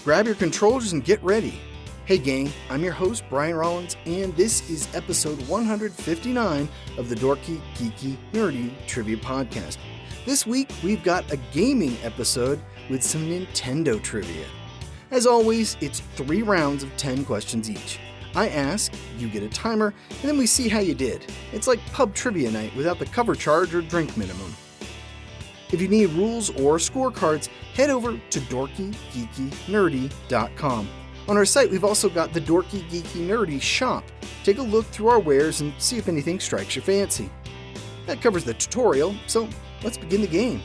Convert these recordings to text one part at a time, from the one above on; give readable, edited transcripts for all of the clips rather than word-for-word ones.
Grab your controllers and get ready. Hey gang, I'm your host Brian Rollins, and this is episode 159 of the Dorky, Geeky, Nerdy Trivia Podcast. This week we've got a gaming episode with some Nintendo trivia. As always, it's 3 rounds of 10 questions each. I ask, you get a timer, and then we see how you did. It's like pub trivia night without the cover charge or drink minimum. If you need rules or scorecards, head over to dorkygeekynerdy.com. On our site, we've also got the Dorky Geeky Nerdy shop. Take a look through our wares and see if anything strikes your fancy. That covers the tutorial, so let's begin the game.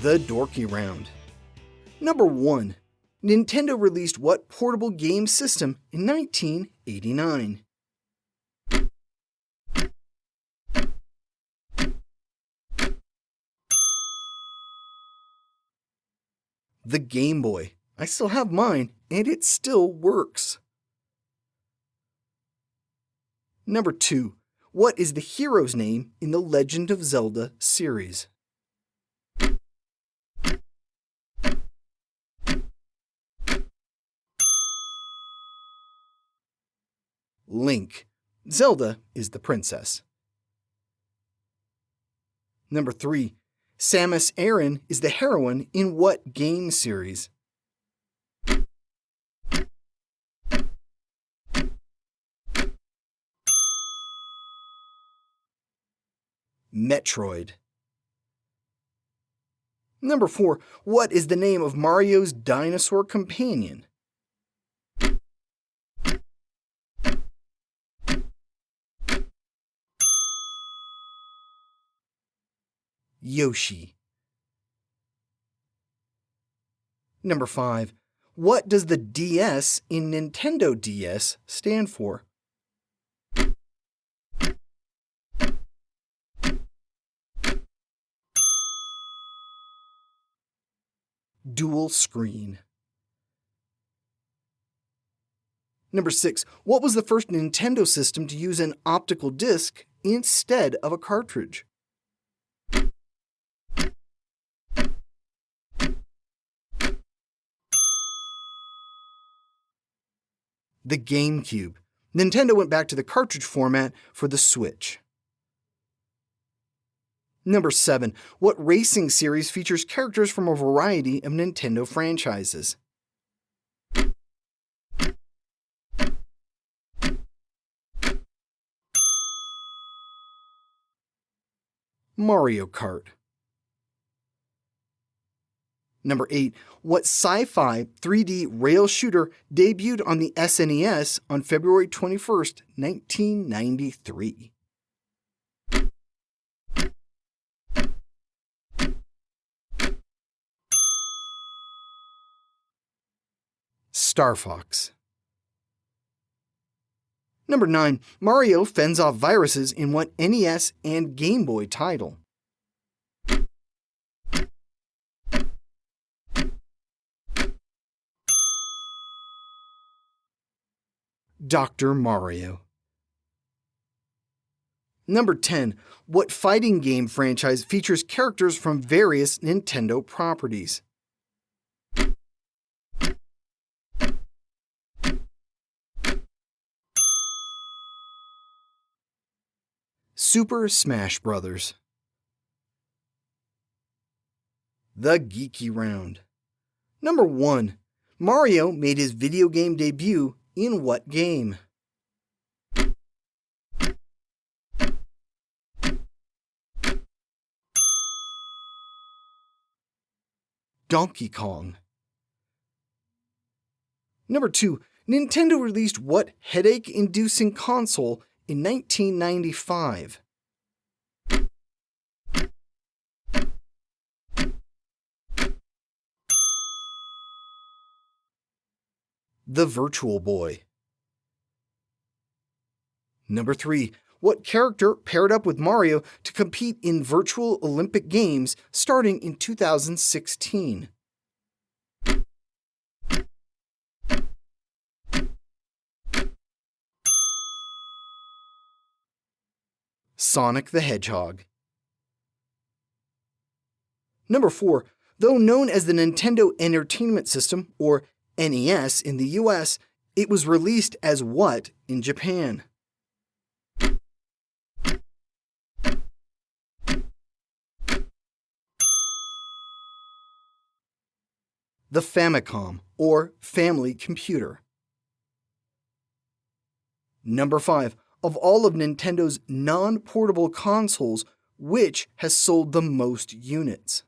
The Dorky Round. Number 1. Nintendo released what portable game system in 1989? The Game Boy. I still have mine, and it still works. Number 2. What is the hero's name in the Legend of Zelda series? Link. Zelda is the princess. Number 3. Samus Aran is the heroine in what game series? Metroid. Number 4. What is the name of Mario's dinosaur companion? Yoshi. Number 5. What does the DS in Nintendo DS stand for? Dual screen. Number 6. What was the first Nintendo system to use an optical disc instead of a cartridge? The GameCube. Nintendo went back to the cartridge format for the Switch. Number 7. What racing series features characters from a variety of Nintendo franchises? Mario Kart. Number 8. What sci-fi 3D rail shooter debuted on the SNES on February 21st, 1993? Star Fox. Number 9. Mario fends off viruses in what NES and Game Boy title? Dr. Mario. Number 10. What fighting game franchise features characters from various Nintendo properties? Super Smash Bros. The Geeky Round. Number 1. Mario made his video game debut in what game? Donkey Kong. Number 2. Nintendo released what headache-inducing console in 1995? The Virtual Boy. Number 3. What character paired up with Mario to compete in virtual Olympic Games starting in 2016? Sonic the Hedgehog. Number 4. Though known as the Nintendo Entertainment System, or NES in the US, it was released as what in Japan? The Famicom, or Family Computer. Number 5. Of all of Nintendo's non-portable consoles, which has sold the most units?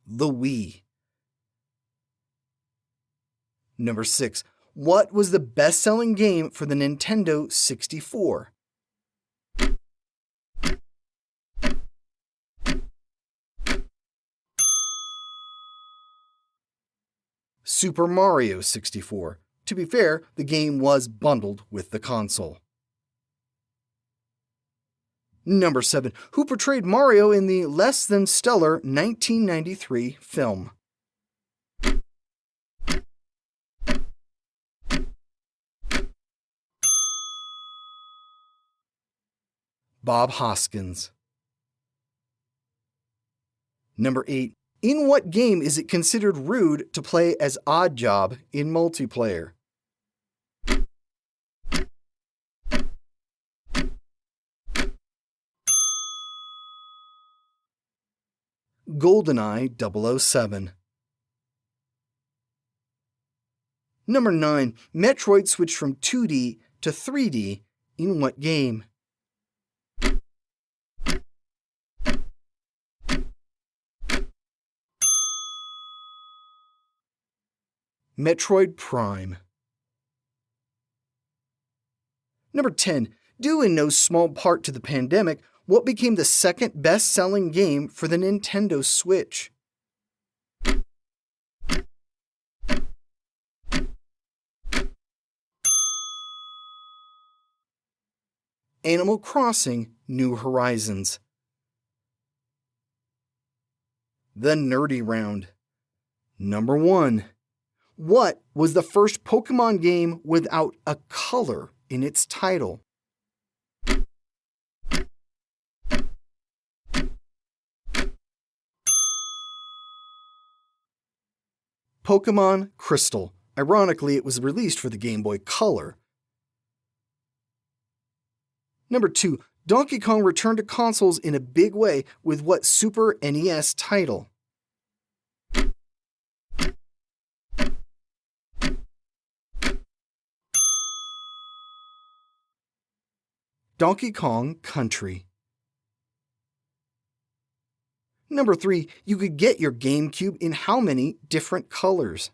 The Wii. Number 6. What was the best-selling game for the Nintendo 64? Super Mario 64. To be fair, the game was bundled with the console. Number 7. Who portrayed Mario in the less than stellar 1993 film? Bob Hoskins. Number 8. In what game is it considered rude to play as Oddjob in multiplayer? GoldenEye 007. Number 9. Metroid switched from 2D to 3D in what game? Metroid Prime. Number 10. Due in no small part to the pandemic, what became the second best-selling game for the Nintendo Switch? Animal Crossing: New Horizons. The Nerdy Round. Number 1. What was the first Pokemon game without a color in its title? Pokemon Crystal. Ironically, it was released for the Game Boy Color. Number 2. Donkey Kong returned to consoles in a big way with what Super NES title? Donkey Kong Country. Number 3. You could get your GameCube in how many different colors?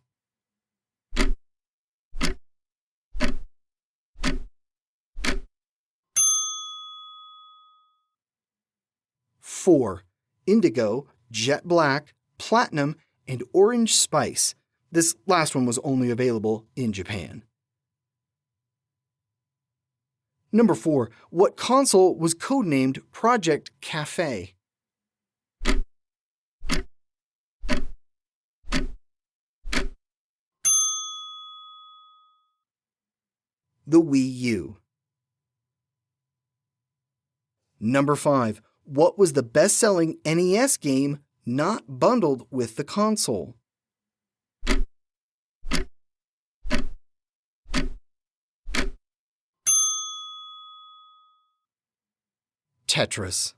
Four. Indigo, Jet Black, Platinum, and Orange Spice. This last one was only available in Japan. Number 4. What console was codenamed Project Cafe? The Wii U. Number 5. What was the best-selling NES game not bundled with the console? Tetris.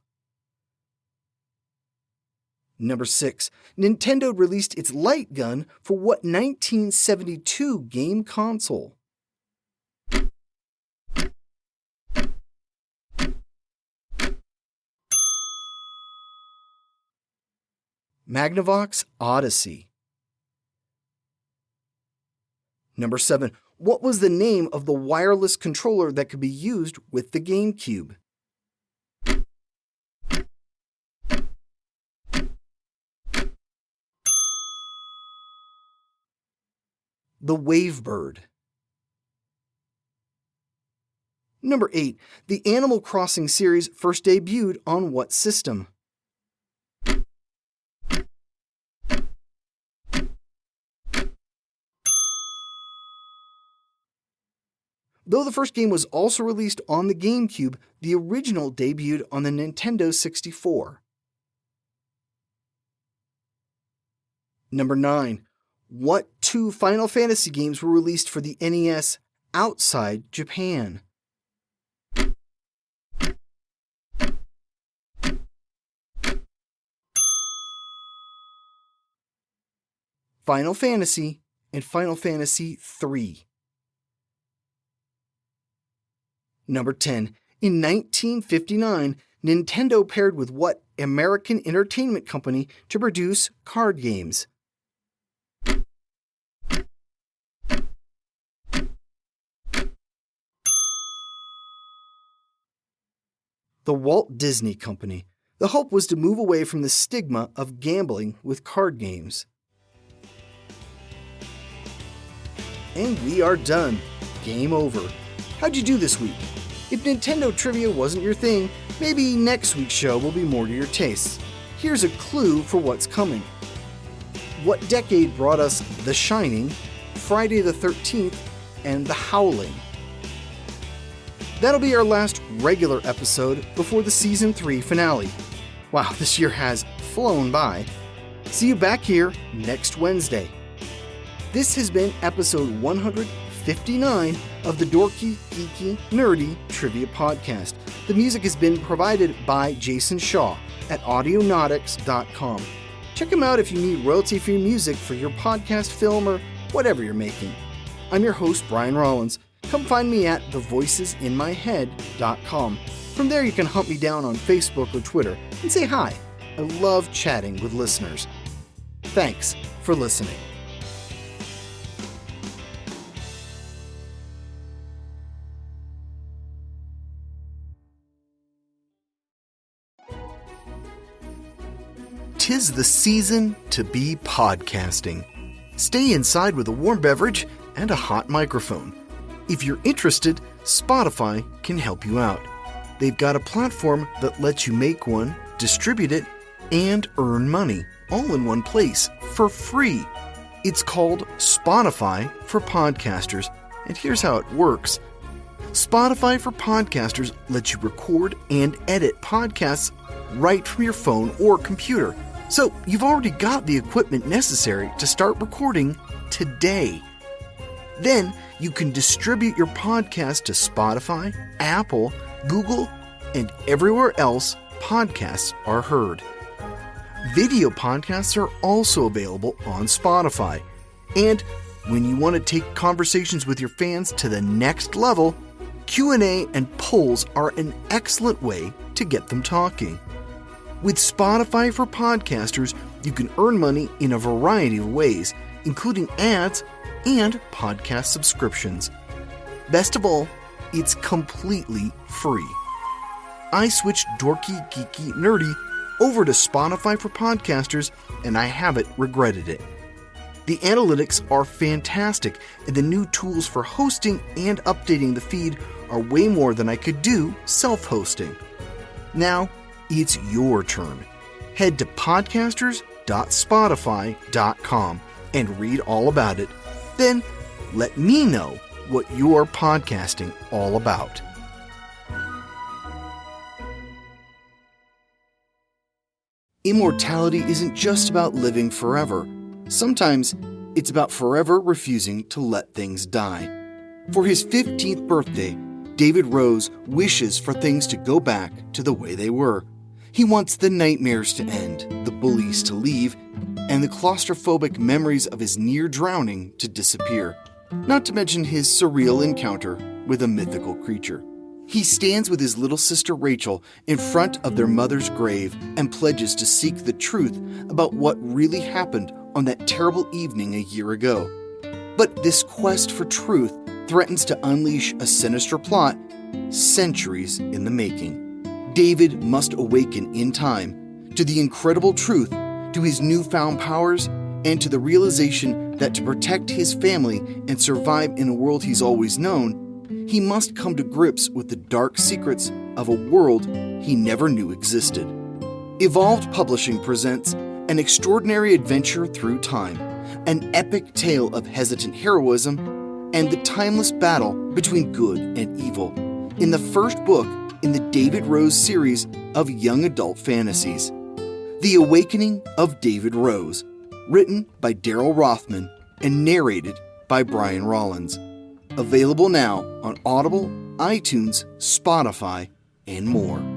Number 6. Nintendo released its light gun for what 1972 game console? Magnavox Odyssey. Number 7. What was the name of the wireless controller that could be used with the GameCube? The Wavebird. Number 8. The Animal Crossing series first debuted on what system? Though the first game was also released on the GameCube, the original debuted on the Nintendo 64. Number 9. What 2 Final Fantasy games were released for the NES outside Japan? Final Fantasy and Final Fantasy III. Number 10. In 1959, Nintendo paired with what American entertainment company to produce card games? The Walt Disney Company. The hope was to move away from the stigma of gambling with card games. And we are done. Game over. How'd you do this week? If Nintendo trivia wasn't your thing, maybe next week's show will be more to your tastes. Here's a clue for what's coming. What decade brought us The Shining, Friday the 13th, and The Howling? That'll be our last regular episode before the Season 3 finale. Wow, this year has flown by. See you back here next Wednesday. This has been episode 159 of the Dorky, Geeky, Nerdy Trivia Podcast. The music has been provided by Jason Shaw at audionautics.com. Check him out if you need royalty-free music for your podcast, film, or whatever you're making. I'm your host, Brian Rollins. Come find me at thevoicesinmyhead.com. From there you can hunt me down on Facebook or Twitter and say hi. I love chatting with listeners. Thanks for listening. Tis the season to be podcasting. Stay inside with a warm beverage and a hot microphone. If you're interested, Spotify can help you out. They've got a platform that lets you make one, distribute it, and earn money, all in one place, for free. It's called Spotify for Podcasters, and here's how it works. Spotify for Podcasters lets you record and edit podcasts right from your phone or computer. So you've already got the equipment necessary to start recording today. Then you can distribute your podcast to Spotify, Apple, Google, and everywhere else podcasts are heard. Video podcasts are also available on Spotify. And when you want to take conversations with your fans to the next level, Q&A and polls are an excellent way to get them talking. With Spotify for Podcasters, you can earn money in a variety of ways, including ads and podcast subscriptions. Best of all, it's completely free. I switched Dorky, Geeky, Nerdy over to Spotify for Podcasters, and I haven't regretted it. The analytics are fantastic, and the new tools for hosting and updating the feed are way more than I could do self-hosting. Now, it's your turn. Head to podcasters.spotify.com and read all about it. Then let me know what you're podcasting all about. Immortality isn't just about living forever. Sometimes it's about forever refusing to let things die. For his 15th birthday, David Rose wishes for things to go back to the way they were. He wants the nightmares to end, the bullies to leave, and the claustrophobic memories of his near drowning to disappear, not to mention his surreal encounter with a mythical creature. He stands with his little sister Rachel in front of their mother's grave and pledges to seek the truth about what really happened on that terrible evening a year ago. But this quest for truth threatens to unleash a sinister plot centuries in the making. David must awaken in time to the incredible truth, to his newfound powers, and to the realization that to protect his family and survive in a world he's always known, he must come to grips with the dark secrets of a world he never knew existed. Evolved Publishing presents An Extraordinary Adventure Through Time, an epic tale of hesitant heroism, and the timeless battle between good and evil in the first book in the David Rose series of young adult fantasies, The Awakening of David Rose, written by Daryl Rothman and narrated by Brian Rollins. Available now on Audible, iTunes, Spotify, and more.